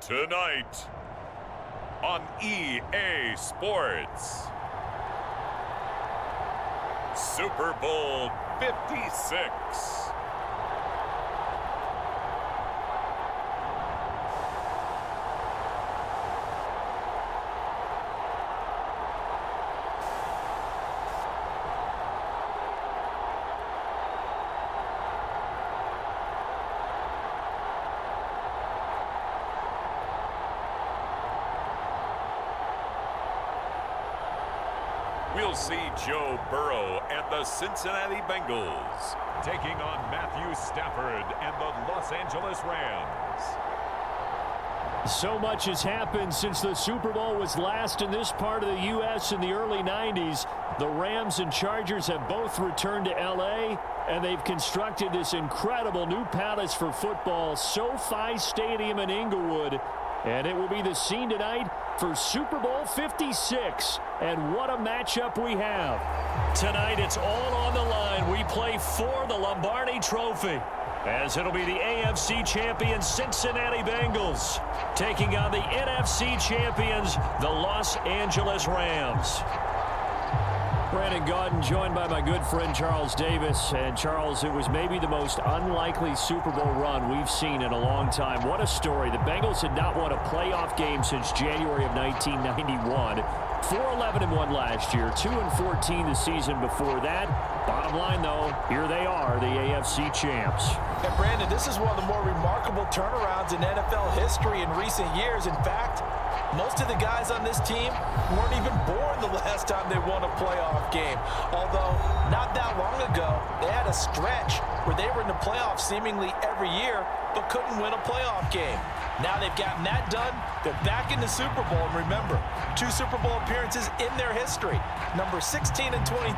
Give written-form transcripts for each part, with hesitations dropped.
Tonight on EA Sports, Super Bowl 56. We'll see Joe Burrow and the Cincinnati Bengals taking on Matthew Stafford and the Los Angeles Rams. So much has happened since the Super Bowl was last in this part of the U.S. in the early 90s. The Rams and Chargers have both returned to L.A., and they've constructed this incredible new palace for football, SoFi Stadium in Inglewood. And it will be the scene tonight for Super Bowl 56. And what a matchup we have. Tonight, it's all on the line. We play for the Lombardi Trophy, as it'll be the AFC champions Cincinnati Bengals taking on the NFC champions, the Los Angeles Rams. Brandon Gaudin joined by my good friend Charles Davis. And Charles, it was maybe the most unlikely Super Bowl run we've seen in a long time. What a story. The Bengals had not won a playoff game since January of 1991. 4-11-1 last year, 2-14 the season before that. Bottom line, though, here they are, the AFC champs. And Brandon, this is one of the more remarkable turnarounds in NFL history in recent years. In fact, most of the guys on this team weren't even born the last time they won a playoff game. Although, not that long ago, they had a stretch where they were in the playoffs seemingly every year, but couldn't win a playoff game. Now they've gotten that done. They're back in the Super Bowl. And remember, 2 Super Bowl appearances in their history. Number 16 and 23.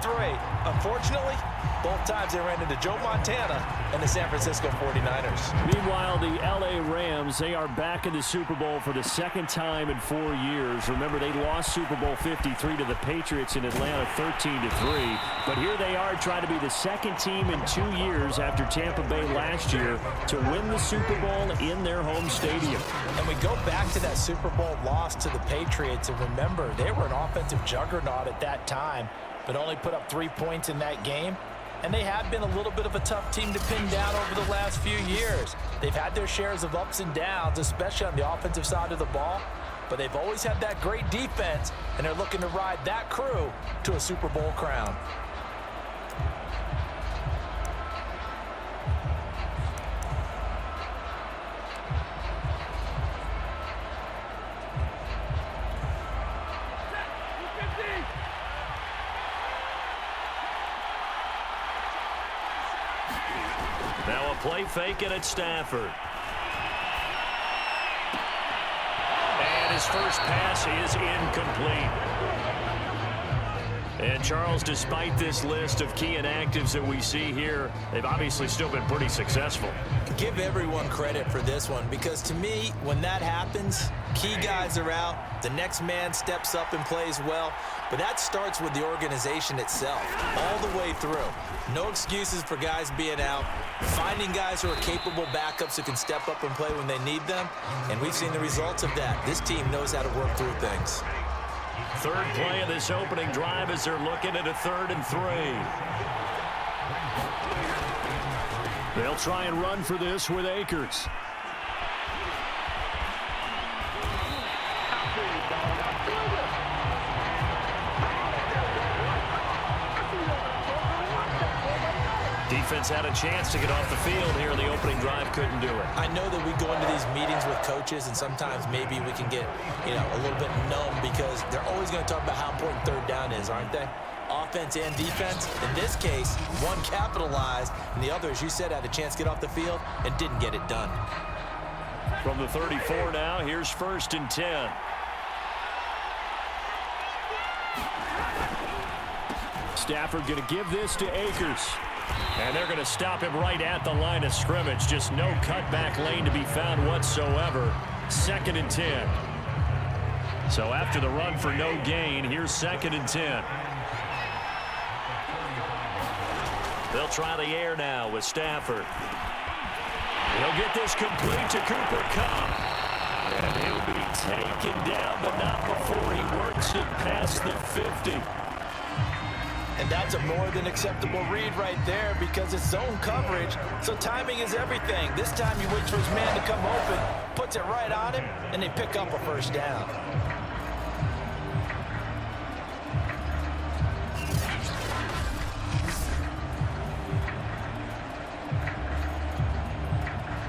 Unfortunately, both times they ran into Joe Montana and the San Francisco 49ers. Meanwhile, the LA Rams, they are back in the Super Bowl for the second time in 4 years. Remember, they lost Super Bowl 53 to the Patriots in Atlanta 13-3. But here they are trying to be the second team in 2 years after Tampa Bay last year to win the Super Bowl in their home stadium. And we go back to that Super Bowl loss to the Patriots, and remember, they were an offensive juggernaut at that time, but only put up 3 points in that game. And they have been a little bit of a tough team to pin down over the last few years. They've had their shares of ups and downs, especially on the offensive side of the ball, but they've always had that great defense, and they're looking to ride that crew to a Super Bowl crown. Now a play fake and it's Stafford. And his first pass is incomplete. And Charles, despite this list of key inactives that we see here, they've obviously still been pretty successful. Give everyone credit for this one, because to me, when that happens, key guys are out, the next man steps up and plays well, but that starts with the organization itself, all the way through. No excuses for guys being out, finding guys who are capable backups who can step up and play when they need them, and we've seen the results of that. This team knows how to work through things. Third play of this opening drive as they're looking at a 3rd and 3. They'll try and run for this with Akers. Defense had a chance to get off the field here in the opening drive, couldn't do it. I know that we go into these meetings with coaches, and sometimes maybe we can get, a little bit numb, because they're always going to talk about how important 3rd down is, aren't they? Offense and defense. In this case, one capitalized, and the other, as you said, had a chance to get off the field and didn't get it done. From the 34 now, here's 1st and 10. Stafford going to give this to Akers. And they're going to stop him right at the line of scrimmage. Just no cutback lane to be found whatsoever. 2nd and 10. So after the run for no gain, here's 2nd and 10. They'll try the air now with Stafford. He'll get this complete to Cooper Kupp. And he'll be taken down, but not before he works it past the 50. And that's a more than acceptable read right there because it's zone coverage, so timing is everything. This time he waits for his man to come open, puts it right on him, and they pick up a first down.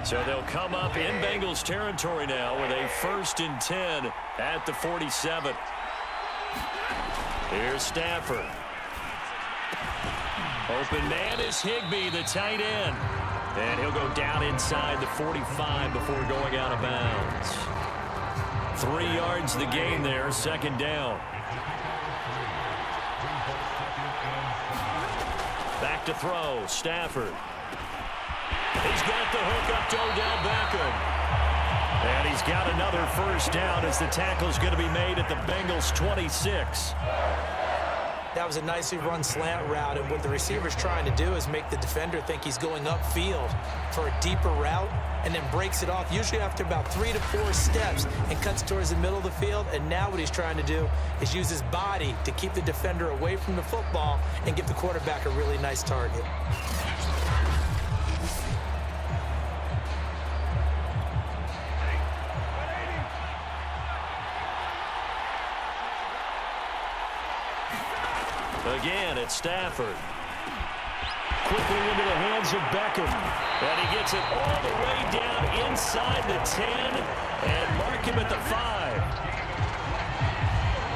So they'll come up in Bengals territory now with a 1st and 10 at the 47. Here's Stafford. Open man is Higbee, the tight end. And he'll go down inside the 45 before going out of bounds. 3 yards the gain there, 2nd down. Back to throw, Stafford. He's got the hook up to Odell Beckham. And he's got another first down as the tackle's going to be made at the Bengals 26. That was a nicely run slant route, and what the receiver's trying to do is make the defender think he's going upfield for a deeper route and then breaks it off, usually after about 3 to 4 steps, and cuts towards the middle of the field. And now what he's trying to do is use his body to keep the defender away from the football and give the quarterback a really nice target. Again, it's Stafford. Quickly into the hands of Beckham. And he gets it all the way down inside the 10 and mark him at the 5.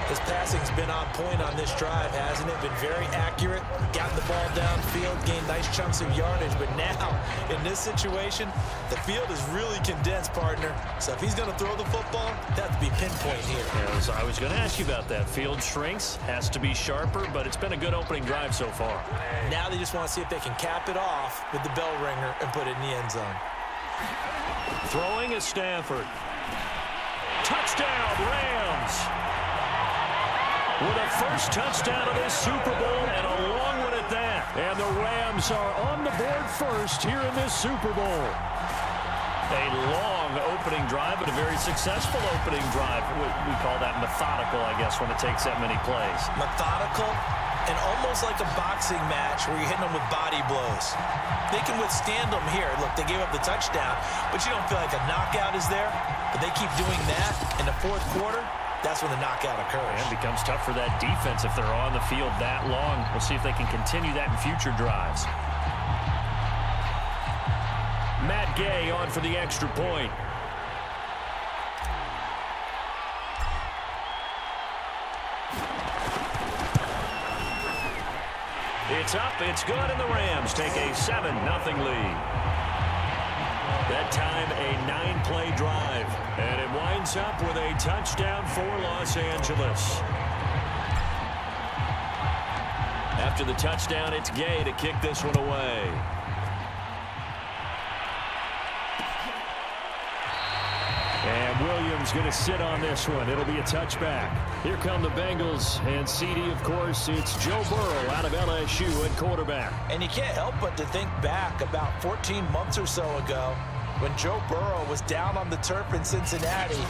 His passing's been on point on this drive, hasn't it? Been very accurate, gotten the ball downfield, gained nice chunks of yardage. But now, in this situation, the field is really condensed, partner. So if he's going to throw the football, that has to be pinpoint here. Yes, I was going to ask you about that. Field shrinks, has to be sharper, but it's been a good opening drive so far. Now they just want to see if they can cap it off with the bell ringer and put it in the end zone. Throwing is Stafford. Touchdown, Rams! With a first touchdown of this Super Bowl, and a long one at that. And the Rams are on the board first here in this Super Bowl. A long opening drive, but a very successful opening drive. We call that methodical, I guess, when it takes that many plays. Methodical and almost like a boxing match where you're hitting them with body blows. They can withstand them here. Look, they gave up the touchdown, but you don't feel like a knockout is there. But they keep doing that in the 4th quarter. That's when the knockout occurs. And it becomes tough for that defense if they're on the field that long. We'll see if they can continue that in future drives. Matt Gay on for the extra point. It's up, it's good, and the Rams take a 7-0 lead. That time, a 9-play drive. And it winds up with a touchdown for Los Angeles. After the touchdown, it's Gay to kick this one away. And Williams going to sit on this one. It'll be a touchback. Here come the Bengals. And CD, of course, it's Joe Burrow out of LSU at quarterback. And you can't help but to think back about 14 months or so ago when Joe Burrow was down on the turf in Cincinnati,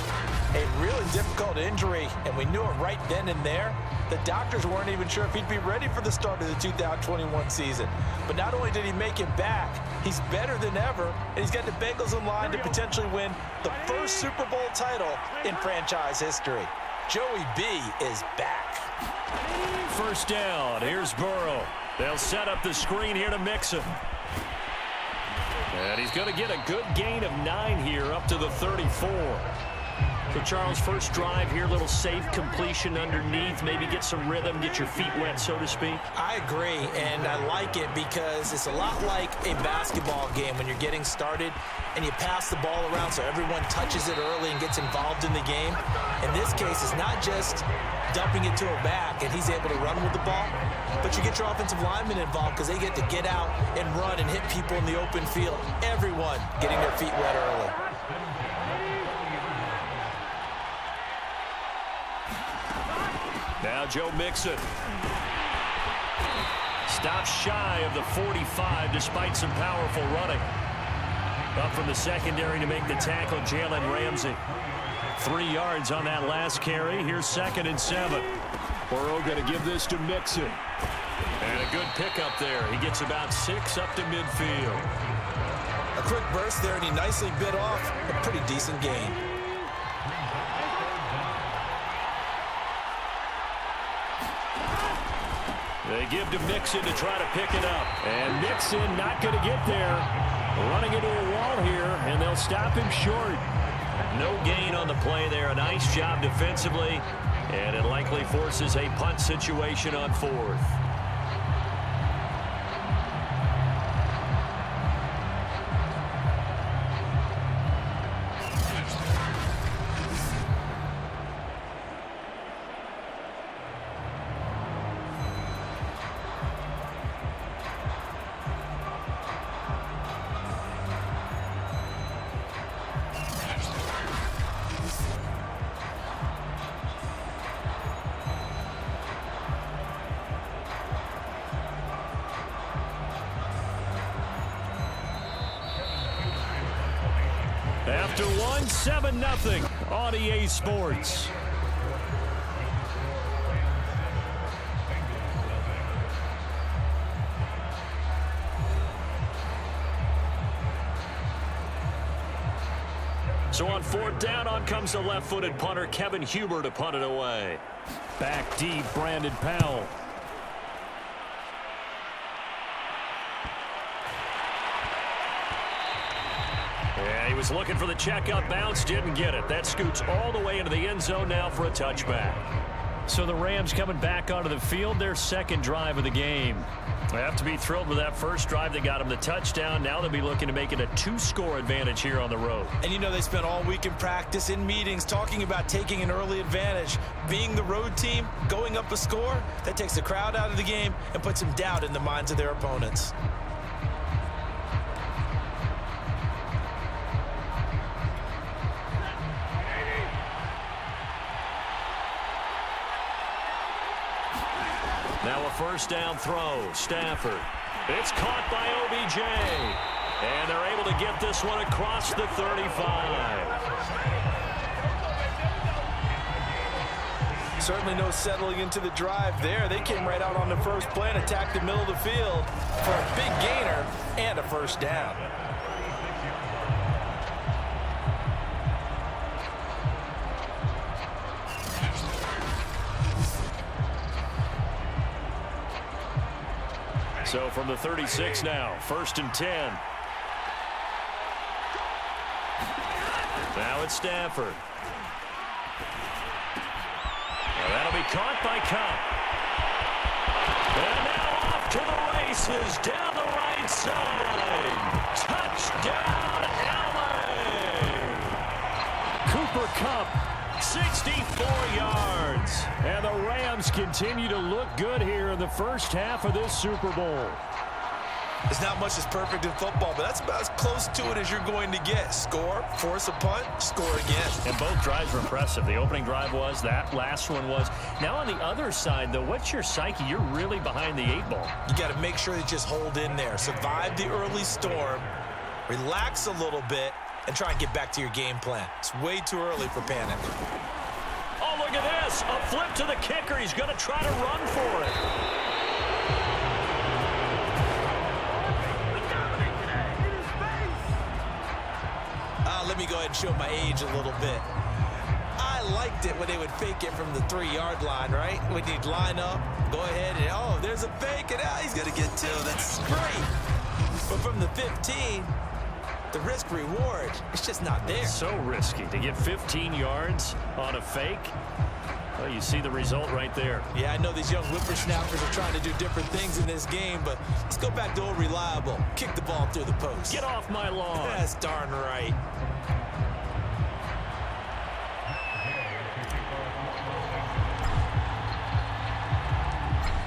a really difficult injury, and we knew it right then and there. The doctors weren't even sure if he'd be ready for the start of the 2021 season. But not only did he make it back, he's better than ever, and he's got the Bengals in line to potentially win the first Super Bowl title in franchise history. Joey B is back. First down, here's Burrow. They'll set up the screen here to Mixon. And he's going to get a good gain of 9 here up to the 34. So, Charles, first drive here, little safe completion underneath, maybe get some rhythm, get your feet wet, so to speak. I agree, and I like it because it's a lot like a basketball game when you're getting started and you pass the ball around so everyone touches it early and gets involved in the game. In this case, it's not just dumping it to a back and he's able to run with the ball, but you get your offensive linemen involved because they get to get out and run and hit people in the open field. Everyone getting their feet wet early. Now Joe Mixon. Stops shy of the 45 despite some powerful running. Up from the secondary to make the tackle, Jalen Ramsey. 3 yards on that last carry. Here's 2nd and 7. Burrow going to give this to Mixon. And a good pickup there. He gets about 6 up to midfield. A quick burst there, and he nicely bit off a pretty decent gain. They give to Mixon to try to pick it up. And Mixon not going to get there. Running into a wall here, and they'll stop him short. No gain on the play there. A nice job defensively. And it likely forces a punt situation on 4th. After one, 7-0 on EA Sports. So on 4th down, on comes the left-footed punter, Kevin Huber, to punt it away. Back deep, Brandon Powell. Yeah, he was looking for the checkup bounce, didn't get it. That scoots all the way into the end zone now for a touchback. So the Rams coming back onto the field, their 2nd drive of the game. They have to be thrilled with that first drive that got them the touchdown. Now they'll be looking to make it a 2-score advantage here on the road. And you know, they spent all week in practice, in meetings, talking about taking an early advantage. Being the road team, going up a score, that takes the crowd out of the game and puts some doubt in the minds of their opponents. Now a 1st down throw. Stafford. It's caught by OBJ. And they're able to get this one across the 35. Certainly no settling into the drive there. They came right out on the first play and attacked the middle of the field for a big gainer and a 1st down. So from the 36 now, 1st and 10. Now it's Stafford. Well, that'll be caught by Cup. And now off to the races down the right side. Touchdown, LA! Cooper Kupp. 64 yards. And the Rams continue to look good here in the first half of this Super Bowl. There's not much that's perfect in football, but that's about as close to it as you're going to get. Score, force a punt, score again. And both drives were impressive. The opening drive was, that last one was. Now on the other side, though, what's your psyche? You're really behind the 8 ball. You got to make sure you just hold in there. Survive the early storm, relax a little bit, and try and get back to your game plan. It's way too early for panic. Oh, look at this. A flip to the kicker. He's going to try to run for it. Let me go ahead and show my age a little bit. I liked it when they would fake it from the 3-yard line, right? When you'd line up, go ahead and, oh, there's a fake, and he's going to get 2. That's great. But from the 15, the risk-reward, it's just not there. So risky to get 15 yards on a fake. Well, you see the result right there. Yeah, I know these young whippersnappers are trying to do different things in this game, but let's go back to old reliable. Kick the ball through the post. Get off my lawn. That's darn right.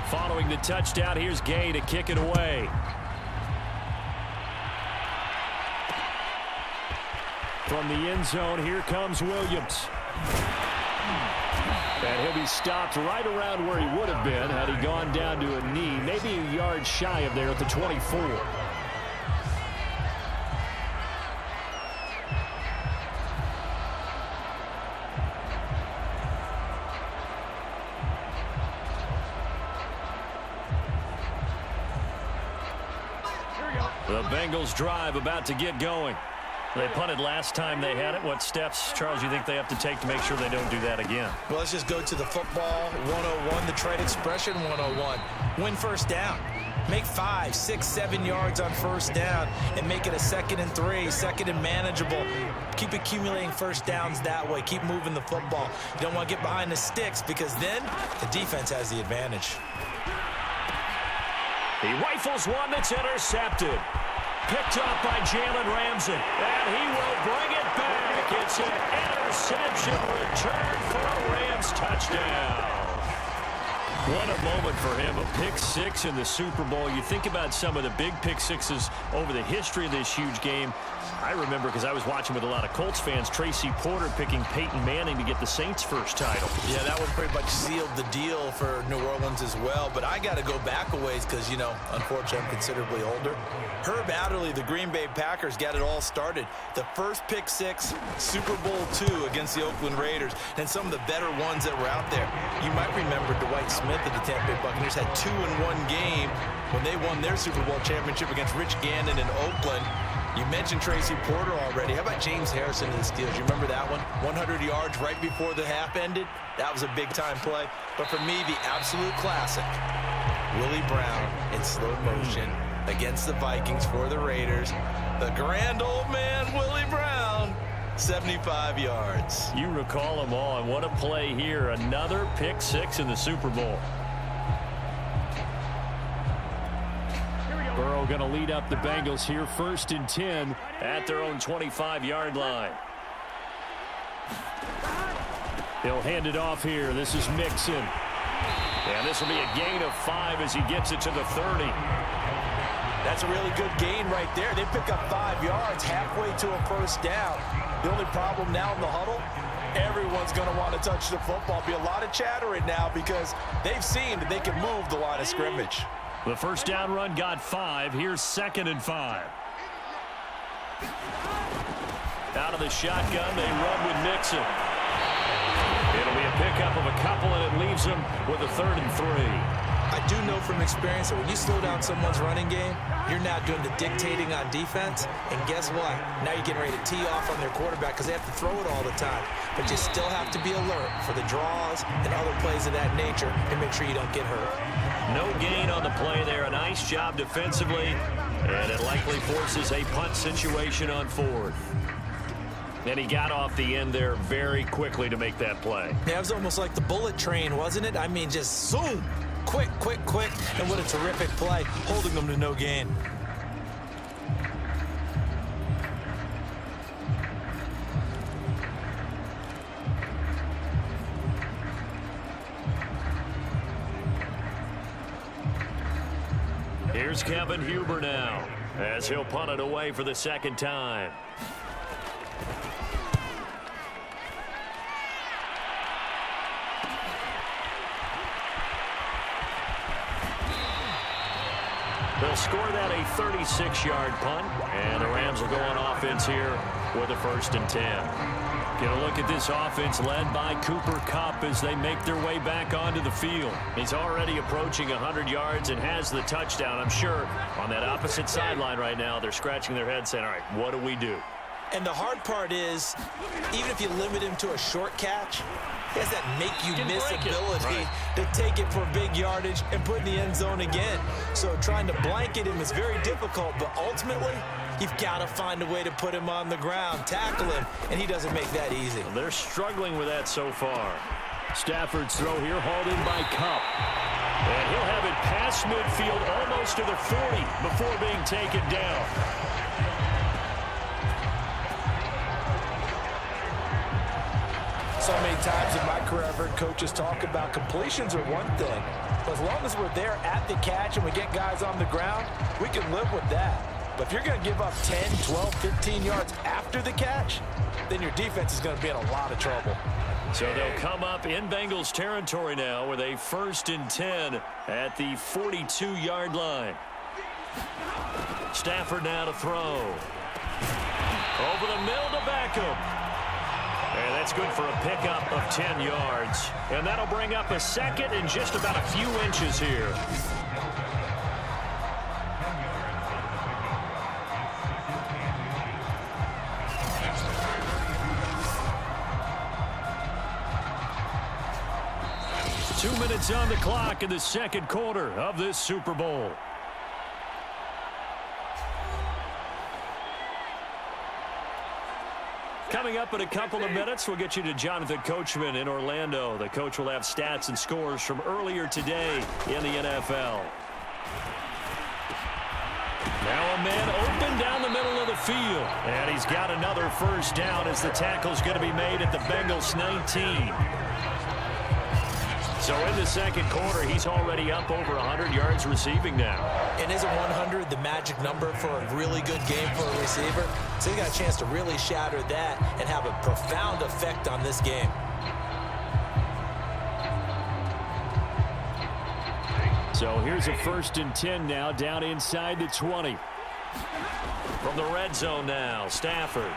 Following the touchdown, here's Gay to kick it away. From the end zone, here comes Williams. And he'll be stopped right around where he would have been had he gone down to a knee, maybe a yard shy of there at the 24. The Bengals drive about to get going. They punted last time they had it. What steps, Charles, you think they have to take to make sure they don't do that again? Well, let's just go to the football 101, the trade expression 101. Win first down. Make 5, 6, 7 yards on first down and make it a 2nd and 3, 2nd and manageable. Keep accumulating first downs that way. Keep moving the football. You don't want to get behind the sticks because then the defense has the advantage. He rifles one that's intercepted. Picked up by Jalen Ramsey. And he will bring it back. It's an interception return for a Rams touchdown. What a moment for him. A pick six in the Super Bowl. You think about some of the big pick sixes over the history of this huge game. I remember, because I was watching with a lot of Colts fans, Tracy Porter picking Peyton Manning to get the Saints' first title. Yeah, that one pretty much sealed the deal for New Orleans as well. But I got to go back a ways because, you know, unfortunately, I'm considerably older. Herb Adderley, the Green Bay Packers, got it all started. The first pick six, Super Bowl II against the Oakland Raiders, and some of the better ones that were out there. You might remember Dwight Smith of the Tampa Bay Buccaneers had 2 in one game when they won their Super Bowl championship against Rich Gannon in Oakland. You mentioned Tracy Porter already. How about James Harrison in the Steelers? You remember that one? 100 yards right before the half ended. That was a big-time play. But for me, the absolute classic, Willie Brown in slow motion against the Vikings for the Raiders. The grand old man, Willie Brown, 75 yards. You recall them all, and what a play here. Another pick six in the Super Bowl. Burrow going to lead up the Bengals here, 1st and 10 at their own 25-yard line. He'll hand it off here. This is Mixon. And this will be a gain of 5 as he gets it to the 30. That's a really good gain right there. They pick up 5 yards halfway to a first down. The only problem now in the huddle, everyone's going to want to touch the football. Be a lot of chattering now because they've seen that they can move the line of scrimmage. The first down run got 5. Here's 2nd and 5. Out of the shotgun, they run with Mixon. It'll be a pickup of a couple, and it leaves them with a 3rd and 3. I do know from experience that when you slow down someone's running game, you're now doing the dictating on defense. And guess what? Now you're getting ready to tee off on their quarterback because they have to throw it all the time. But you still have to be alert for the draws and other plays of that nature and make sure you don't get hurt. No gain on the play there. A nice job defensively, and it likely forces a punt situation on 4th. And he got off the end there very quickly to make that play. Yeah, it was almost like the bullet train, wasn't it? I mean, just zoom. Quick, quick, quick. And what a terrific play, holding them to no gain. Here's Kevin Huber now, as he'll punt it away for the 2nd time. They'll score that a 36-yard punt, and the Rams will go on offense here with a 1st and 10. Get a look at this offense led by Cooper Kupp as they make their way back onto the field. He's already approaching 100 yards and has the touchdown. I'm sure on that opposite sideline right now, they're scratching their heads saying, all right, what do we do? And the hard part is, even if you limit him to a short catch, he has that make-you-miss ability to take it for big yardage and put in the end zone again. So trying to blanket him is very difficult, but ultimately, you've got to find a way to put him on the ground, tackle him, and he doesn't make that easy. They're struggling with that so far. Stafford's throw here hauled in by Kupp. And he'll have it past midfield almost to the 40 before being taken down. So many times in my career, I've heard coaches talk about completions are one thing. But as long as we're there at the catch and we get guys on the ground, we can live with that. But if you're going to give up 10, 12, 15 yards after the catch, then your defense is going to be in a lot of trouble. So they'll come up in Bengals territory now with a 1st and 10 at the 42-yard line. Stafford now to throw. Over the middle to Beckham. And that's good for a pickup of 10 yards. And that'll bring up a 2nd and just about a few inches here. 2 minutes on the clock in the second quarter of this Super Bowl. Coming up in a couple of minutes, we'll get you to Jonathan Coachman in Orlando. The coach will have stats and scores from earlier today in the NFL. Now a man open down the middle of the field. And he's got another first down as the tackle's going to be made at the Bengals 19. So in the second quarter, he's already up over 100 yards receiving now. And isn't 100 the magic number for a really good game for a receiver? So he got a chance to really shatter that and have a profound effect on this game. So here's a 1st and 10 now, down inside the 20. From the red zone now, Stafford.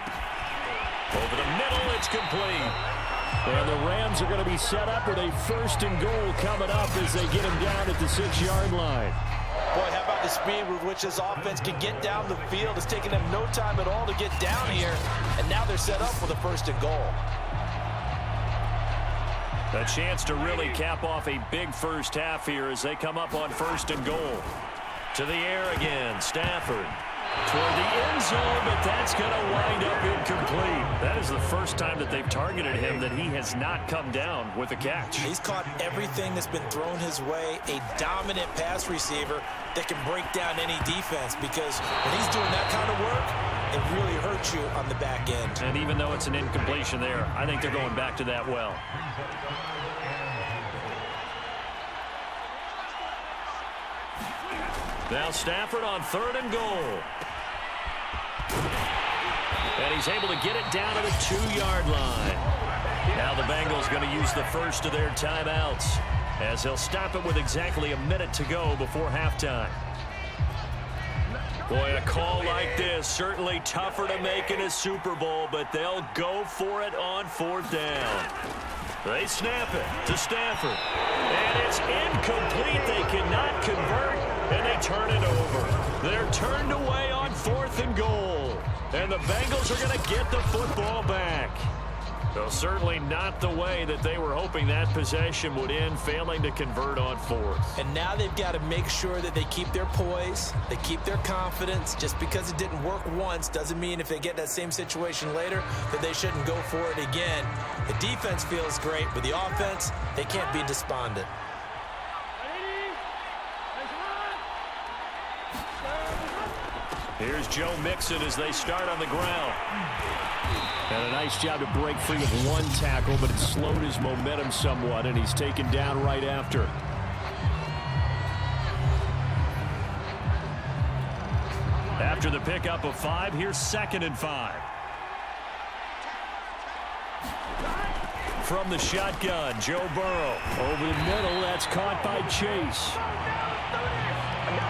Over the middle, it's complete. And the Rams are going to be set up with a 1st and goal coming up as they get him down at the 6-yard line. Boy, how about the speed with which this offense can get down the field? It's taken them no time at all to get down here, and now they're set up for the 1st and goal. A chance to really cap off a big first half here as they come up on 1st and goal. To the air again, Stafford. Toward the end zone, but that's going to wind up incomplete. That is the first time that they've targeted him that he has not come down with a catch. He's caught everything that's been thrown his way, a dominant pass receiver that can break down any defense, because when he's doing that kind of work, it really hurts you on the back end. And even though it's an incompletion there, I think they're going back to that well. Now Stafford on 3rd and goal. And he's able to get it down to the 2-yard line. Now the Bengals going to use the first of their timeouts as they'll stop it with exactly a minute to go before halftime. Boy, a call like this, certainly tougher to make in a Super Bowl, but they'll go for it on 4th down. They snap it to Stafford. And it's incomplete. They cannot convert, and they turn it over. They're turned away on 4th and goal. And the Bengals are going to get the football back. So certainly not the way that they were hoping that possession would end, failing to convert on 4th. And now they've got to make sure that they keep their poise, they keep their confidence. Just because it didn't work once doesn't mean if they get that same situation later that they shouldn't go for it again. The defense feels great, but the offense, they can't be despondent. Here's Joe Mixon as they start on the ground. And a nice job to break free with one tackle, but it slowed his momentum somewhat, and he's taken down right after. After the pickup of 5, here's 2nd and 5. From the shotgun, Joe Burrow. Over the middle, that's caught by Chase.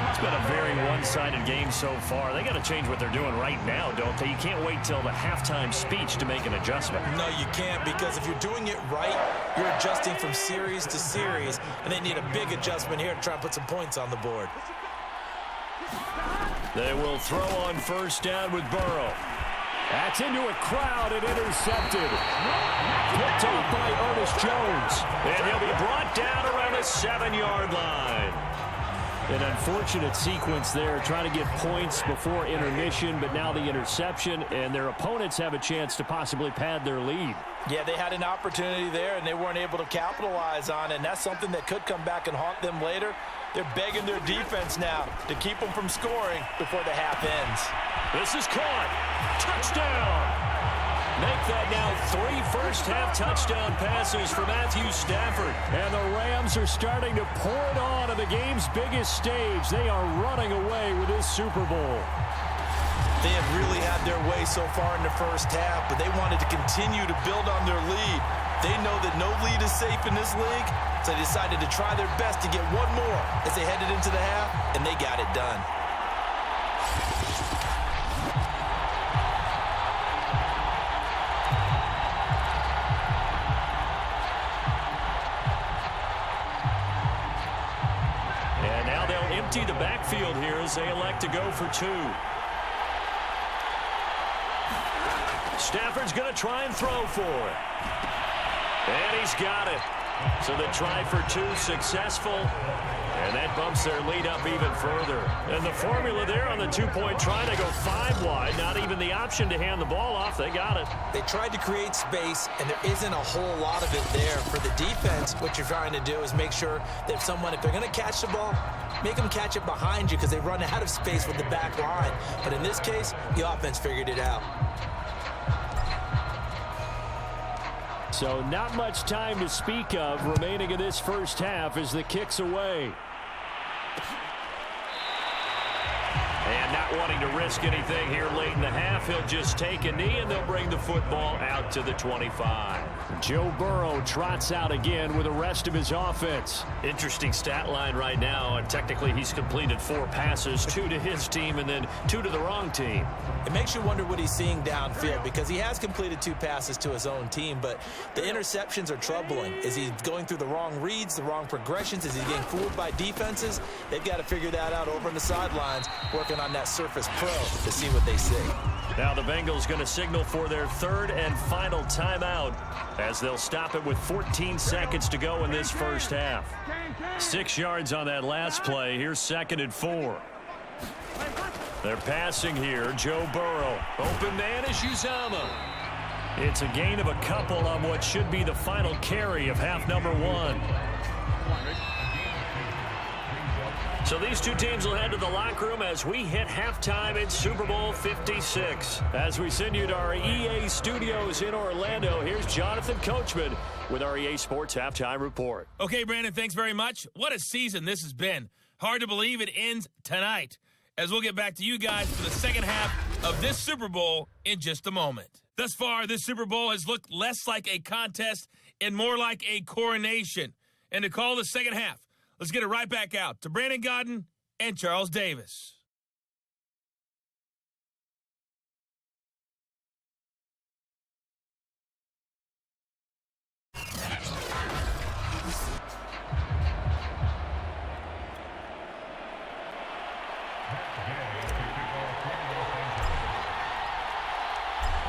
It's been a very one-sided game so far. They got to change what they're doing right now, don't they? You can't wait till the halftime speech to make an adjustment. No, you can't, because if you're doing it right, you're adjusting from series to series, and they need a big adjustment here to try and put some points on the board. They will throw on 1st down with Burrow. That's into a crowd and intercepted. Picked up by Ernest Jones. And he'll be brought down around the 7-yard line. An unfortunate sequence there, trying to get points before intermission, but now the interception, and their opponents have a chance to possibly pad their lead. Yeah, they had an opportunity there, and they weren't able to capitalize on it, and that's something that could come back and haunt them later. They're begging their defense now to keep them from scoring before the half ends. This is caught. Touchdown. Make that now 3 first-half touchdown passes for Matthew Stafford. And the Rams are starting to pour it on the game's biggest stage. They are running away with this Super Bowl. They have really had their way so far in the first half, but they wanted to continue to build on their lead. They know that no lead is safe in this league, so they decided to try their best to get one more as they headed into the half, and they got it done. And now they'll empty the backfield here as they elect to go for 2. Stafford's going to try and throw for it. And he's got it. So the try for two successful, and that bumps their lead up even further. And the formula there on the two-point try to go 5 wide, not even the option to hand the ball off. They got it. They tried to create space, and there isn't a whole lot of it there. For the defense, what you're trying to do is make sure that if they're going to catch the ball, make them catch it behind you because they run out of space with the back line. But in this case, the offense figured it out. So not much time to speak of remaining in this first half as the kick's away. And not wanting to risk anything here late in the half, he'll just take a knee and they'll bring the football out to the 25. Joe Burrow trots out again with the rest of his offense. Interesting stat line right now, and technically he's completed 4 passes, 2 to his team and then 2 to the wrong team. It makes you wonder what he's seeing downfield because he has completed 2 passes to his own team, but the interceptions are troubling. Is he going through the wrong reads, the wrong progressions? Is he getting fooled by defenses? They've got to figure that out over on the sidelines, working on that Surface Pro to see what they see. Now the Bengals going to signal for their 3rd and final timeout as they'll stop it with 14 seconds to go in this first half. 6 yards on that last play. Here's 2nd and 4. They're passing here. Joe Burrow. Open man is Uzama. It's a gain of a couple on what should be the final carry of half number 1. So these two teams will head to the locker room as we hit halftime in Super Bowl 56. As we send you to our EA studios in Orlando, here's Jonathan Coachman with our EA Sports Halftime Report. Okay, Brandon, thanks very much. What a season this has been. Hard to believe it ends tonight, as we'll get back to you guys for the second half of this Super Bowl in just a moment. Thus far, this Super Bowl has looked less like a contest and more like a coronation. And to call the second half, let's get it right back out to Brandon Godden and Charles Davis.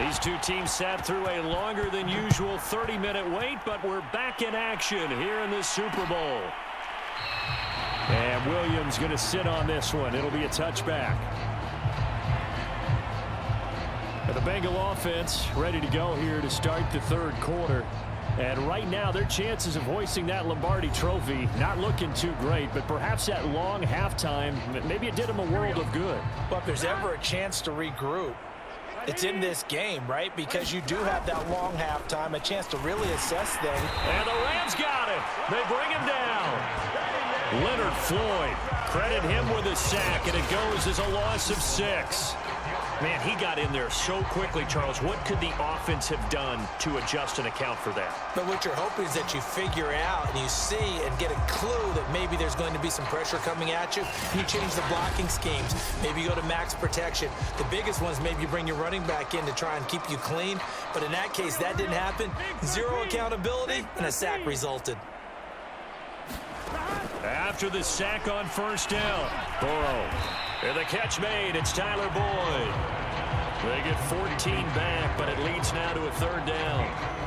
These two teams sat through a longer than usual 30-minute wait, but we're back in action here in the Super Bowl. And Williams going to sit on this one. It'll be a touchback. And the Bengal offense ready to go here to start the 3rd quarter. And right now, their chances of hoisting that Lombardi trophy not looking too great, but perhaps that long halftime, maybe it did them a world of good. Well, if there's ever a chance to regroup, it's in this game, right? Because you do have that long halftime, a chance to really assess things. And the Rams got it. They bring him down. Leonard Floyd, credit him with a sack, and it goes as a loss of 6. Man, he got in there so quickly, Charles. What could the offense have done to adjust and account for that? But what you're hoping is that you figure out and you see and get a clue that maybe there's going to be some pressure coming at you. You change the blocking schemes. Maybe you go to max protection. The biggest ones, maybe you bring your running back in to try and keep you clean. But in that case, that didn't happen. 0 accountability, and a sack resulted. After the sack on 1st down, Burrow. And the catch made, it's Tyler Boyd. They get 14 back, but it leads now to a 3rd down.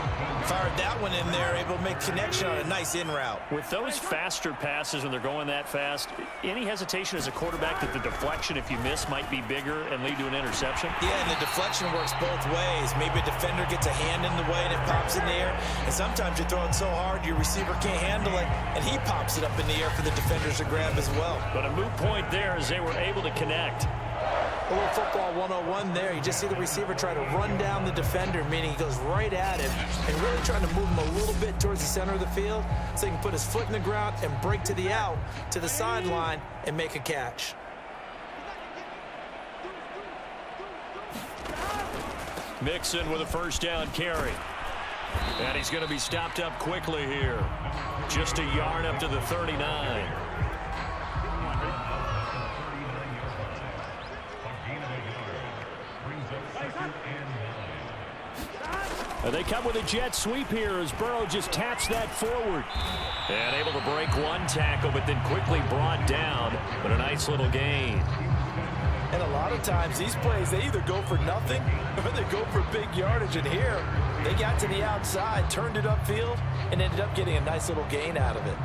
Fired that one in there, able to make connection on a nice in route. With those faster passes when they're going that fast, any hesitation as a quarterback that the deflection, if you miss, might be bigger and lead to an interception? Yeah, and the deflection works both ways. Maybe a defender gets a hand in the way and it pops in the air. And sometimes you throw it so hard your receiver can't handle it, and he pops it up in the air for the defenders to grab as well. But a moot point there as they were able to connect. A little football 101 there. You just see the receiver try to run down the defender, meaning he goes right at him and really trying to move him a little bit towards the center of the field so he can put his foot in the ground and break to the out, to the sideline, and make a catch. Mixon with a 1st down carry. And he's going to be stopped up quickly here. Just a yard up to the 39. They come with a jet sweep here as Burrow just taps that forward. And able to break one tackle, but then quickly brought down. But a nice little gain. And a lot of times these plays, they either go for nothing or they go for big yardage. And here, They got to the outside, turned it upfield, and ended up getting a nice little gain out of it.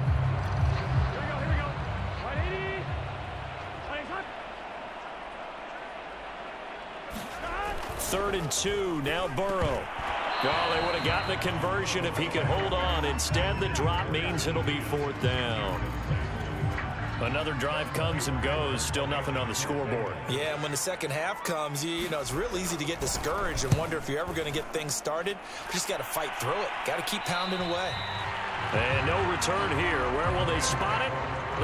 Third and 2, now Burrow. Oh, they would have gotten the conversion if he could hold on. Instead, the drop means it'll be 4th down. Another drive comes and goes, still nothing on the scoreboard. Yeah, and when the second half comes, you know, it's real easy to get discouraged and wonder if you're ever going to get things started. You just got to fight through it. Got to keep pounding away. And no return here. Where will they spot it?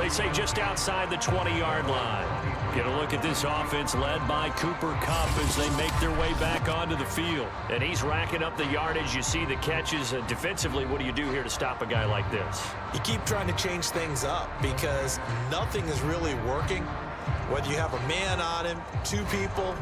They say just outside the 20-yard line. Get a look at this offense led by Cooper Kupp as they make their way back onto the field. And he's racking up the yardage. You see the catches. Defensively, what do you do here to stop a guy like this? You keep trying to change things up because nothing is really working. Whether you have a man on him, 2 people,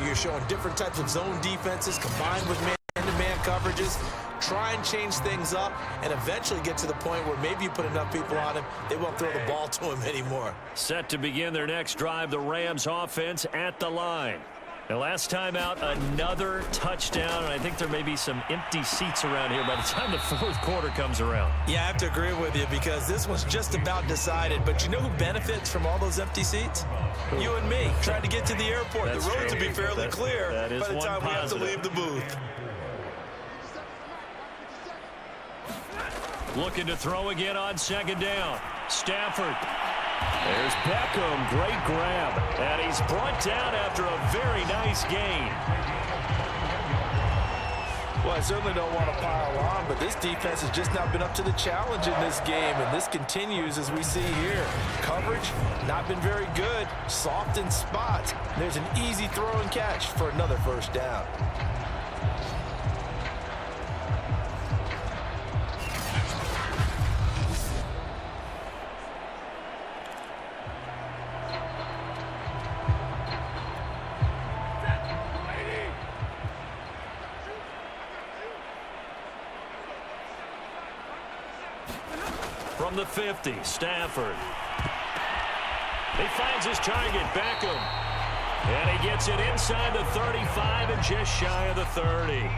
you're showing different types of zone defenses combined with man-to-man coverages. Try and change things up and eventually get to the point where maybe you put enough people on him, they won't throw the ball to him anymore. Set to begin their next drive, the Rams offense at the line. The last time out, another touchdown, and I think there may be some empty seats around here by the time the 4th quarter comes around. Yeah, I have to agree with you because this one's just about decided. But you know who benefits from all those empty seats? You and me, trying to get to the airport. That's the roads true. will be fairly clear by the time we have to leave the booth. Looking to throw again on 2nd down. Stafford. There's Beckham. Great grab. And he's brought down after a very nice gain. Well, I certainly don't want to pile on, but this defense has just not been up to the challenge in this game, and this continues as we see here. Coverage, not been very good. Soft in spots. There's an easy throw and catch for another 1st down. From the 50, Stafford. He finds his target, Beckham. And he gets it inside the 35 and just shy of the 30.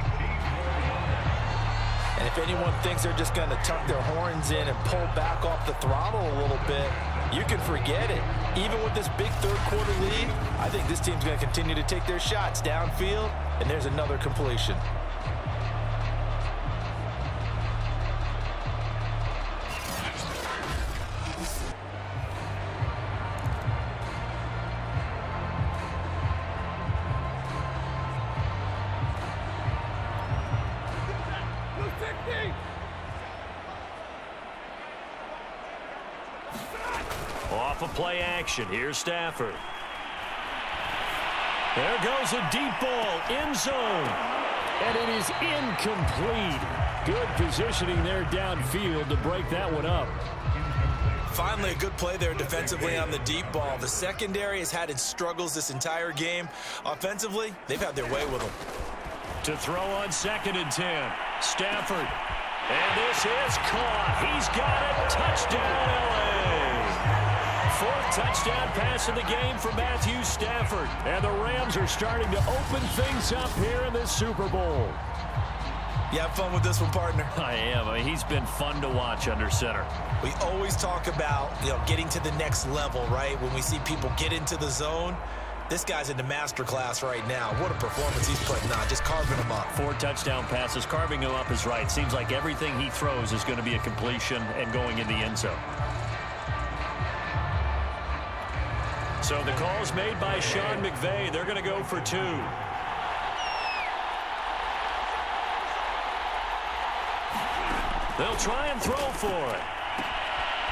And if anyone thinks they're just going to tuck their horns in and pull back off the throttle a little bit, you can forget it. Even with this big 3rd quarter lead, I think this team's going to continue to take their shots downfield, and there's another completion. Off of play action. Here's Stafford. There goes a deep ball. End zone. And it is incomplete. Good positioning there downfield to break that one up. Finally, a good play there defensively on the deep ball. The secondary has had its struggles this entire game. Offensively, they've had their way with them. To throw on 2nd and 10. Stafford. And this is caught. He's got it. Touchdown, LA. 4th touchdown pass of the game for Matthew Stafford. And the Rams are starting to open things up here in this Super Bowl. You have fun with this one, partner? I am. I mean, he's been fun to watch under center. We always talk about, getting to the next level, right? When we see people get into the zone. This guy's in the master class right now. What a performance he's putting on, just carving them up. 4 touchdown passes. Carving him up is right. Seems like everything he throws is going to be a completion and going in the end zone. So the call's made by Sean McVay. They're going to go for 2. They'll try and throw for it.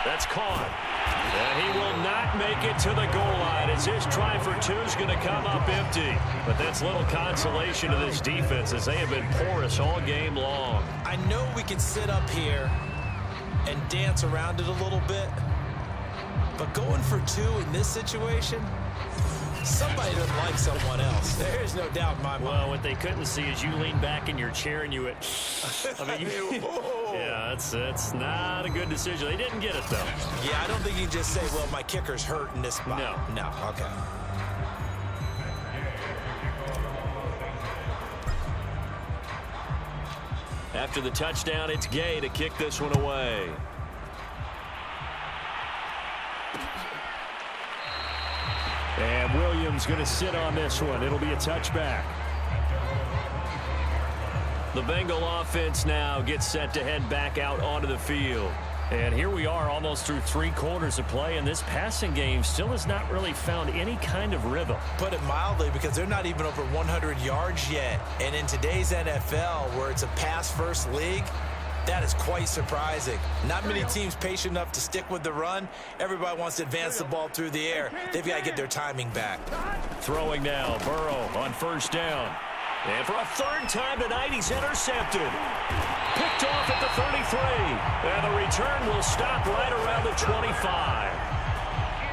That's caught. And he will not make it to the goal line as his try for 2 is going to come up empty. But that's little consolation to this defense as they have been porous all game long. I know we can sit up here and dance around it a little bit, but going for 2 in this situation, somebody doesn't like someone else. There's no doubt in my mind. Well, what they couldn't see is you lean back in your chair and you went, yeah, that's not a good decision. They didn't get it, though. Yeah, I don't think you can just say, well, my kicker's hurt in this spot. No, okay. After the touchdown, it's Gay to kick this one away. And Williams going to sit on this one. It'll be a touchback. The Bengal offense now gets set to head back out onto the field. And here we are almost through 3 quarters of play, and this passing game still has not really found any kind of rhythm. Put it mildly, because they're not even over 100 yards yet. And in today's NFL, where it's a pass-first league, that is quite surprising. Not many teams patient enough to stick with the run. Everybody wants to advance the ball through the air. They've got to get their timing back. Throwing now, Burrow on first down. And for a 3rd time tonight, he's intercepted. Picked off at the 33. And the return will stop right around the 25.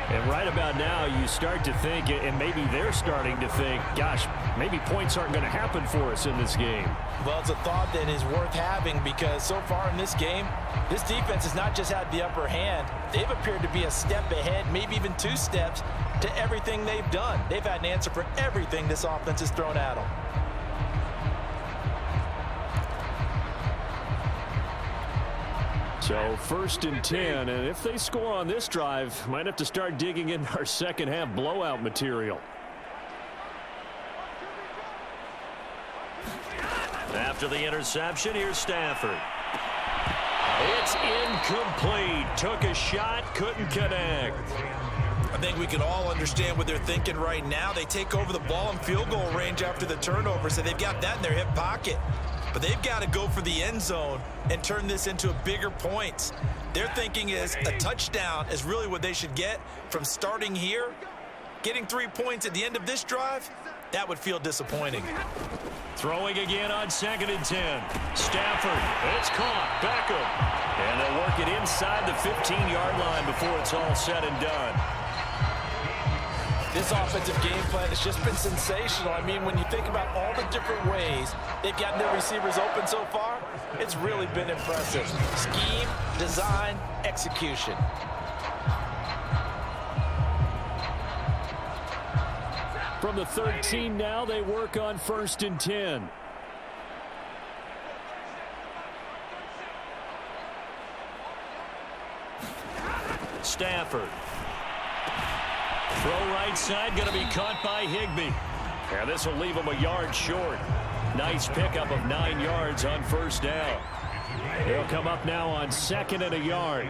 And right about now, you start to think, and maybe they're starting to think, gosh, maybe points aren't going to happen for us in this game. Well, it's a thought that is worth having, because so far in this game, this defense has not just had the upper hand. They've appeared to be a step ahead, maybe even 2 steps, to everything they've done. They've had an answer for everything this offense has thrown at them. So 1st and 10, and if they score on this drive, might have to start digging in our second half blowout material. After the interception, here's Stafford. It's incomplete. Took a shot, couldn't connect. I think we can all understand what they're thinking right now. They take over the ball in field goal range after the turnover, so they've got that in their hip pocket. But they've got to go for the end zone and turn this into a bigger point. Their thinking is a touchdown is really what they should get from starting here. Getting 3 points at the end of this drive, that would feel disappointing. Throwing again on 2nd and 10. Stafford, it's caught. Beckham. And they'll work it inside the 15-yard line before it's all said and done. This offensive game plan has just been sensational. I mean, when you think about all the different ways they've gotten their receivers open so far, it's really been impressive. Scheme, design, execution. From the 13 now, they work on 1st and 10. Stafford. Throw right side, going to be caught by Higbee. And this will leave him a yard short. Nice pickup of 9 yards on 1st down. They'll come up now on 2nd and a yard.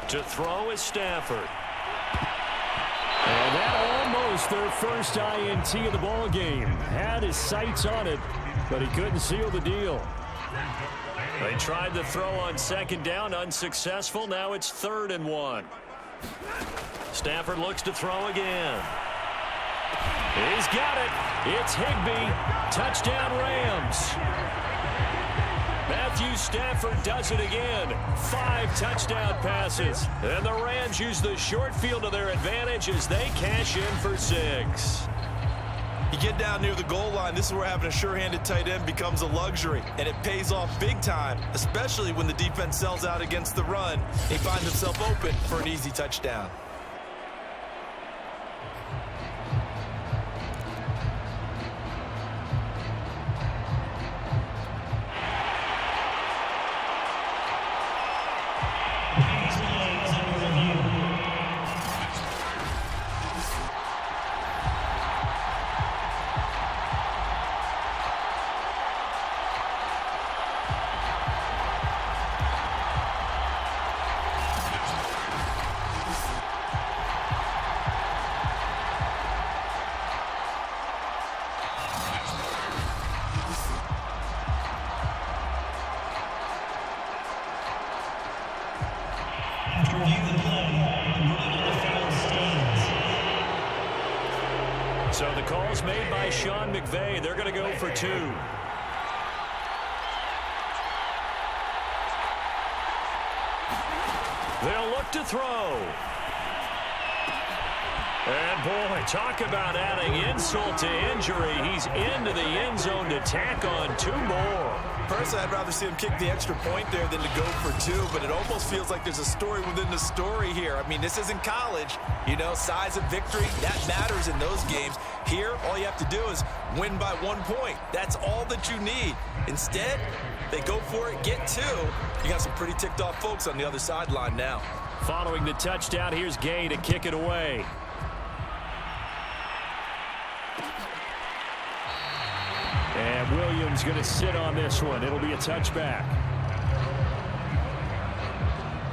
To throw is Stafford. And that almost their first INT of the ball game. Had his sights on it, but he couldn't seal the deal. They tried to throw on 2nd down, unsuccessful. Now it's 3rd and 1. Stafford looks to throw again. He's got it. It's Higbee. Touchdown Rams. Matthew Stafford does it again. 5 touchdown passes. And the Rams use the short field to their advantage as they cash in for 6. You get down near the goal line, this is where having a sure-handed tight end becomes a luxury, and it pays off big time, especially when the defense sells out against the run. He finds himself open for an easy touchdown. So the call's made by Sean McVay. They're going to go for 2. They'll look to throw. And, boy, talk about adding insult to injury. He's into the end zone to tack on 2 more. Personally, I'd rather see him kick the extra point there than to go for 2, but it almost feels like there's a story within the story here. I mean, this isn't college. You know, size of victory, that matters in those games. Here, all you have to do is win by 1 point. That's all that you need. Instead, they go for it, get 2. You got some pretty ticked off folks on the other sideline now. Following the touchdown, here's Gay to kick it away. And Williams going to sit on this one. It'll be a touchback.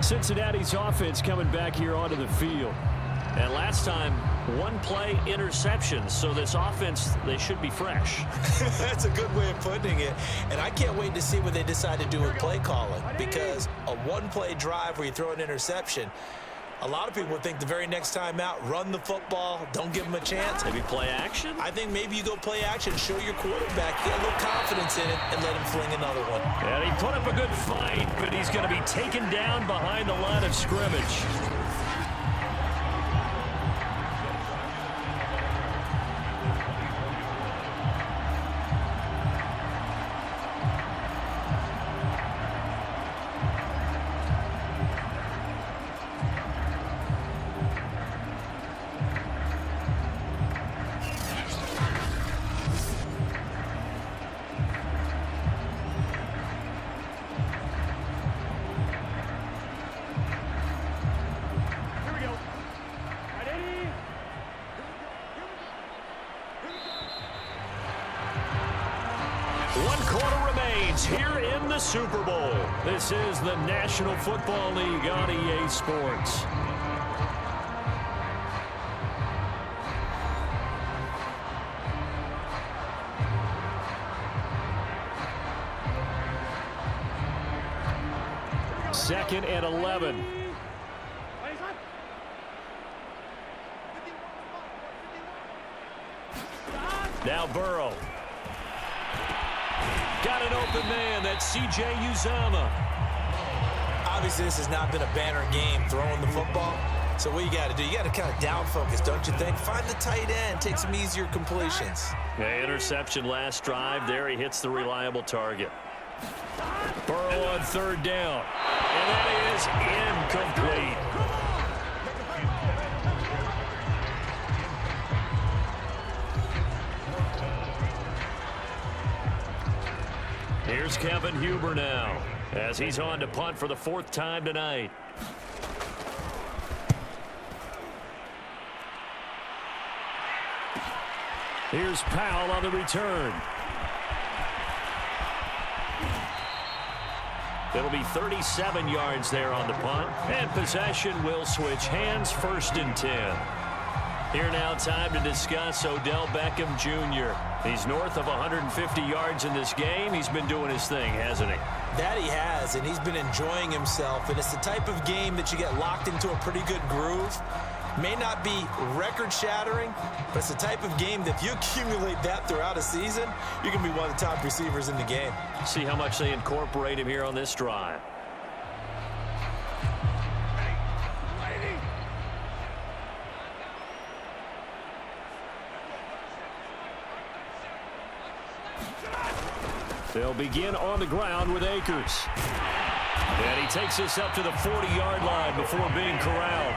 Cincinnati's offense coming back here onto the field. And last time, 1 play interception. So this offense, they should be fresh. That's a good way of putting it. And I can't wait to see what they decide to do with play calling. Because a 1-play drive where you throw an interception, a lot of people think the very next time out, run the football, don't give them a chance. Maybe play action? I think maybe you go play action, show your quarterback, get a little confidence in it, and let him fling another one. And he put up a good fight, but he's going to be taken down behind the line of scrimmage. Here in the Super Bowl. This is the National Football League on EA Sports. Second and 11. Now Burrow. Got an open man. That's C.J. Uzomah. Obviously, this has not been a banner game throwing the football. So what you got to do, you got to kind of down focus, don't you think? Find the tight end. Take some easier completions. Yeah, interception last drive. There he hits the reliable target. Burrow on 3rd down. And that is incomplete. Here's Kevin Huber now, as he's on to punt for the 4th time tonight. Here's Powell on the return. It'll be 37 yards there on the punt, and possession will switch hands, 1st and 10. Here now, time to discuss Odell Beckham Jr. He's north of 150 yards in this game. He's been doing his thing, hasn't he? That he has, and he's been enjoying himself. And it's the type of game that you get locked into a pretty good groove. May not be record-shattering, but it's the type of game that if you accumulate that throughout a season, you can be one of the top receivers in the game. See how much they incorporate him here on this drive. They'll begin on the ground with Akers. And he takes us up to the 40-yard line before being corralled.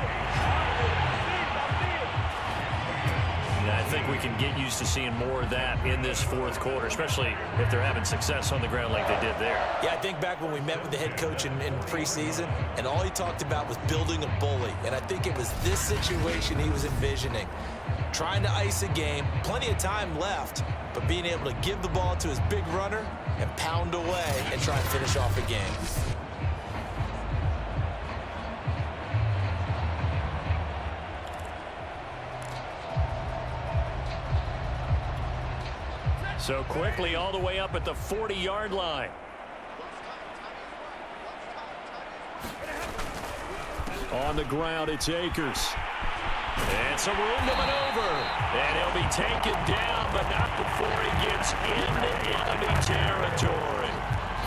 And I think we can get used to seeing more of that in this 4th quarter, especially if they're having success on the ground like they did there. Yeah, I think back when we met with the head coach in preseason, and all he talked about was building a bully. And I think it was this situation he was envisioning. Trying to ice a game, plenty of time left, but being able to give the ball to his big runner and pound away and try and finish off a game. So quickly all the way up at the 40-yard line. On the ground, it's Akers. And some room to maneuver. And he'll be taken down, but not before he gets into enemy territory.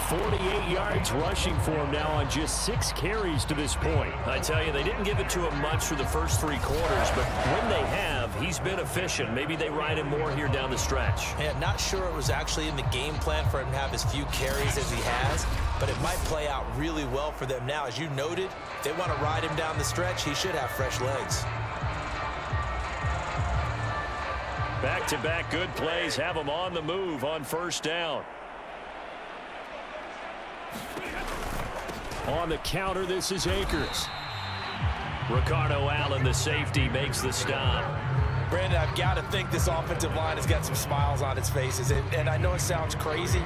48 yards rushing for him now on just 6 carries to this point. I tell you, they didn't give it to him much for the first 3 quarters, but when they have, he's been efficient. Maybe they ride him more here down the stretch. Man, not sure it was actually in the game plan for him to have as few carries as he has, but it might play out really well for them now. As you noted, if they want to ride him down the stretch, he should have fresh legs. Back-to-back good plays have him on the move on first down. On the counter, this is Akers. Ricardo Allen, the safety, makes the stop. Brandon, I've got to think this offensive line has got some smiles on its faces. And I know it sounds crazy,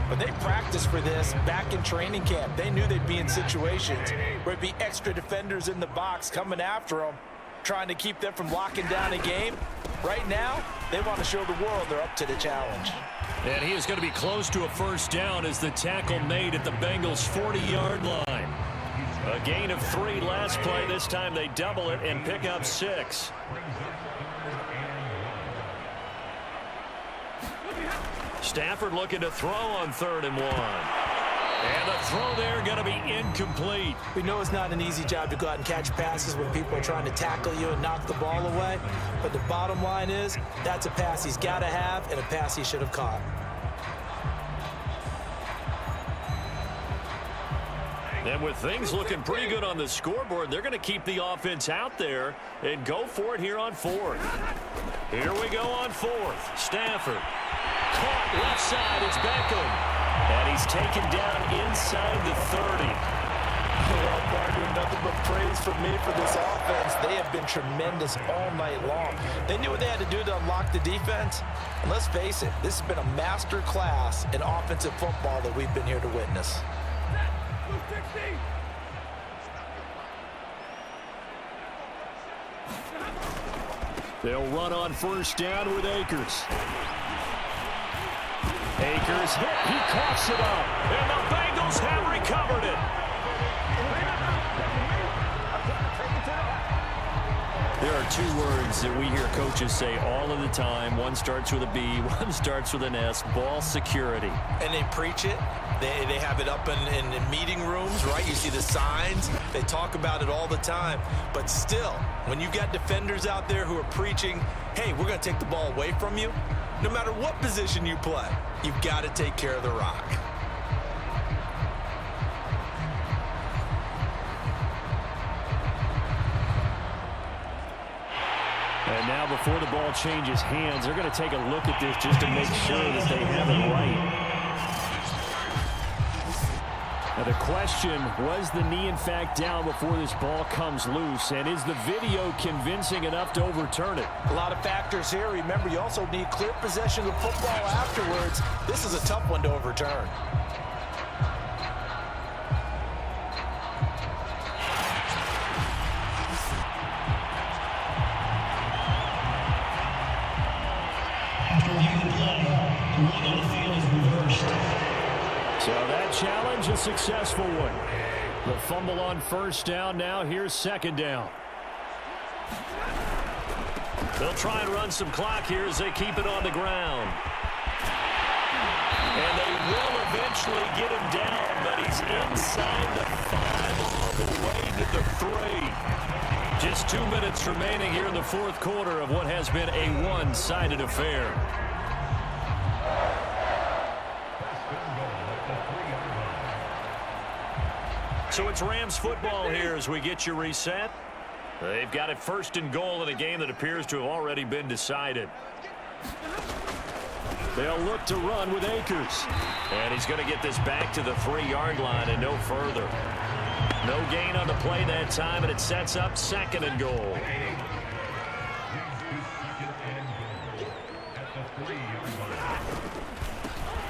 but they practiced for this back in training camp. They knew they'd be in situations where it'd be extra defenders in the box coming after them, trying to keep them from locking down a game. Right now, they want to show the world they're up to the challenge. And he is going to be close to a first down as the tackle made at the Bengals' 40-yard line. A gain of 3 last play. This time they double it and pick up 6. Stafford looking to throw on 3rd and 1. And the throw there going to be incomplete. We know it's not an easy job to go out and catch passes when people are trying to tackle you and knock the ball away. But the bottom line is, that's a pass he's got to have and a pass he should have caught. And with things looking pretty good on the scoreboard, they're going to keep the offense out there and go for it here on 4th. Here we go on 4th. Stafford. Caught left side. It's Beckham. And he's taken down inside the 30. Well, Barker, nothing but praise from me for this offense. They have been tremendous all night long. They knew what they had to do to unlock the defense. And let's face it, this has been a master class in offensive football that we've been here to witness. They'll run on first down with Akers. Akers hit. He coughs it up. And the Bengals have recovered it. There are 2 words that we hear coaches say all of the time. One starts with a B, one starts with an S. Ball security. And they preach it. They have it up in meeting rooms, right? You see the signs. They talk about it all the time. But still, when you've got defenders out there who are preaching, hey, we're going to take the ball away from you, no matter what position you play, you've got to take care of the rock. And now before the ball changes hands, they're going to take a look at this just to make sure that they have it right. Now the question, was the knee in fact down before this ball comes loose? And is the video convincing enough to overturn it? A lot of factors here. Remember, you also need clear possession of football afterwards. This is a tough one to overturn. So that challenge, a successful one. The fumble on first down. Now here's 2nd down. They'll try and run some clock here as they keep it on the ground. And they will eventually get him down, but he's inside the 5 all the way to the 3. Just 2 minutes remaining here in the 4th quarter of what has been a one-sided affair. So it's Rams football here as we get you reset. They've got it 1st and goal in a game that appears to have already been decided. They'll look to run with Akers. And he's going to get this back to the 3-yard line and no further. No gain on the play that time, and it sets up 2nd and goal.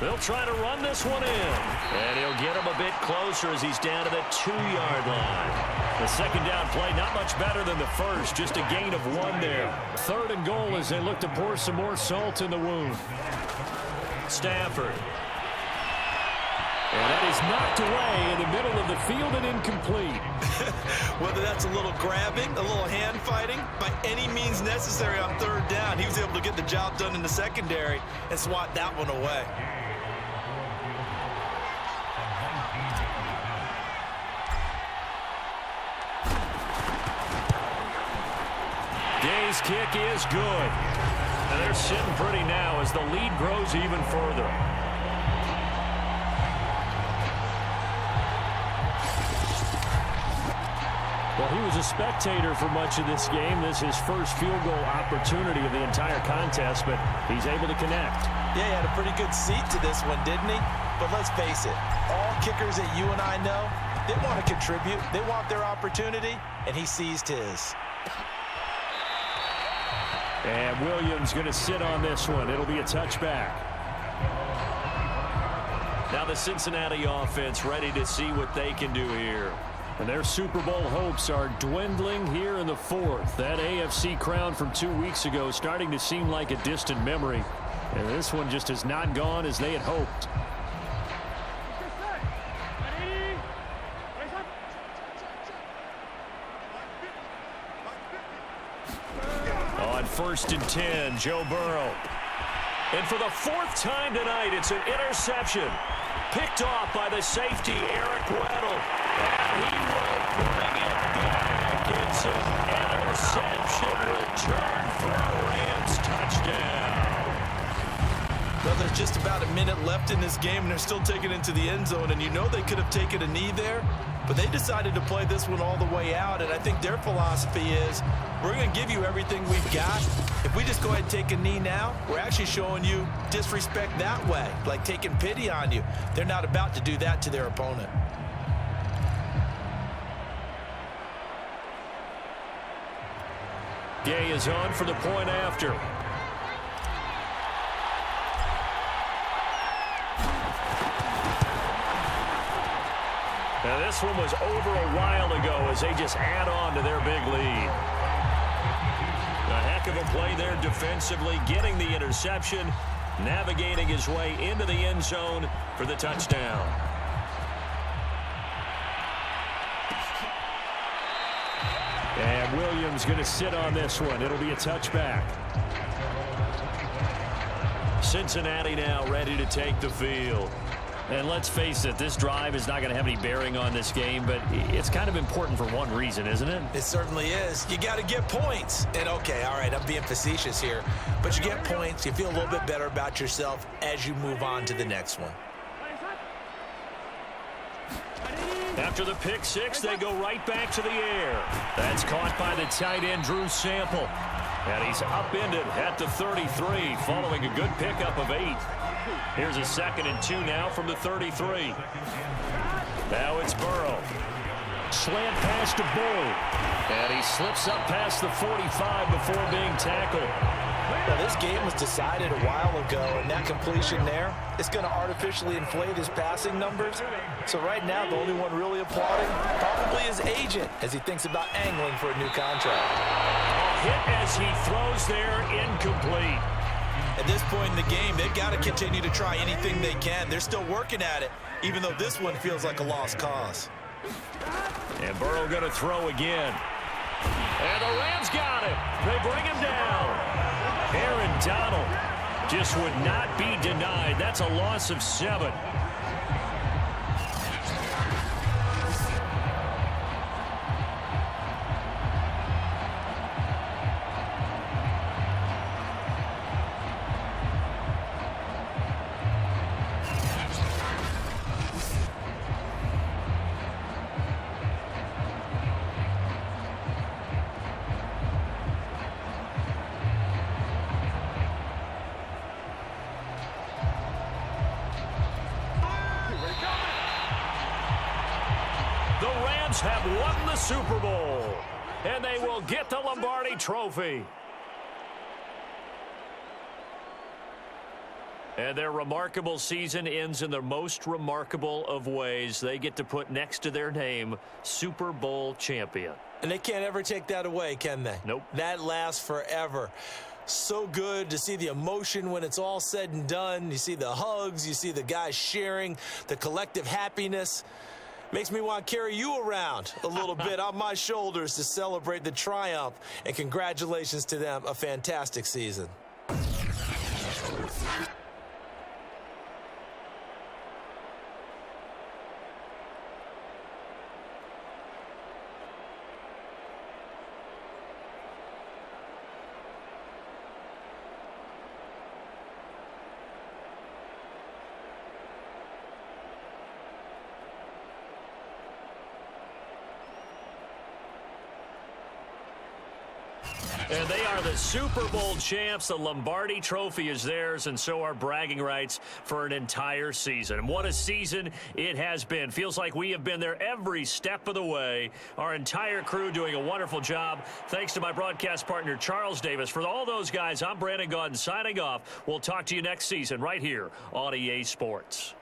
They'll try to run this one in. And he'll get him a bit closer as he's down to the 2-yard line. The 2nd down play not much better than the first, just a gain of 1 there. 3rd and goal as they look to pour some more salt in the wound. Stafford. And that is knocked away in the middle of the field and incomplete. Whether that's a little grabbing, a little hand fighting, by any means necessary on 3rd down, he was able to get the job done in the secondary and swat that one away. His kick is good. And they're sitting pretty now as the lead grows even further. Well, he was a spectator for much of this game. This is his first field goal opportunity of the entire contest, but he's able to connect. Yeah, he had a pretty good seat to this one, didn't he? But let's face it, all kickers that you and I know, they want to contribute. They want their opportunity, and he seized his. And Williams going to sit on this one. It'll be a touchback. Now the Cincinnati offense ready to see what they can do here. And their Super Bowl hopes are dwindling here in the fourth. That AFC crown from 2 weeks ago starting to seem like a distant memory. And this one just has not gone as they had hoped. On 1st and 10, Joe Burrow. And for the 4th time tonight, it's an interception. Picked off by the safety, Eric Weddle. And he will bring it back. It's an interception return for a Rams touchdown. Well, there's just about a minute left in this game, and they're still taking it into the end zone. And you know they could have taken a knee there, but they decided to play this one all the way out. And I think their philosophy is, we're going to give you everything we've got. If we just go ahead and take a knee now, we're actually showing you disrespect that way, like taking pity on you. They're not about to do that to their opponent. Gay is on for the point after. Now this one was over a while ago as they just add on to their big lead. A heck of a play there defensively, getting the interception, navigating his way into the end zone for the touchdown. And Williams going to sit on this one. It'll be a touchback. Cincinnati now ready to take the field. And let's face it, this drive is not going to have any bearing on this game, but it's kind of important for one reason, isn't it? It certainly is. You got to get points. And, okay, all right, I'm being facetious here, but you get points, you feel a little bit better about yourself as you move on to the next one. After the pick six, they go right back to the air. That's caught by the tight end, Drew Sample. And he's upended at the 33, following a good pickup of 8. Here's a 2nd and 2 now from the 33. Now it's Burrow. Slant pass to Bull. And he slips up past the 45 before being tackled. Well, this game was decided a while ago, and that completion there, it's going to artificially inflate his passing numbers. So right now, the only one really applauding probably his agent as he thinks about angling for a new contract. A hit as he throws there, incomplete. At this point in the game, they've got to continue to try anything they can. They're still working at it, even though this one feels like a lost cause. And Burrow going to throw again. And the Rams got him. They bring him down. Aaron Donald just would not be denied. That's a loss of 7. Have won the Super Bowl, and they will get the Lombardi Trophy. And their remarkable season ends in the most remarkable of ways. They get to put next to their name, Super Bowl champion. And they can't ever take that away, can they? Nope. That lasts forever. So good to see the emotion when it's all said and done. You see the hugs, you see the guys sharing, the collective happiness. Makes me want to carry you around a little bit on my shoulders to celebrate the triumph. And congratulations to them. A fantastic season. And they are the Super Bowl champs. The Lombardi Trophy is theirs, and so are bragging rights for an entire season. And what a season it has been. Feels like we have been there every step of the way. Our entire crew doing a wonderful job. Thanks to my broadcast partner, Charles Davis. For all those guys, I'm Brandon Gaudin signing off. We'll talk to you next season right here on EA Sports.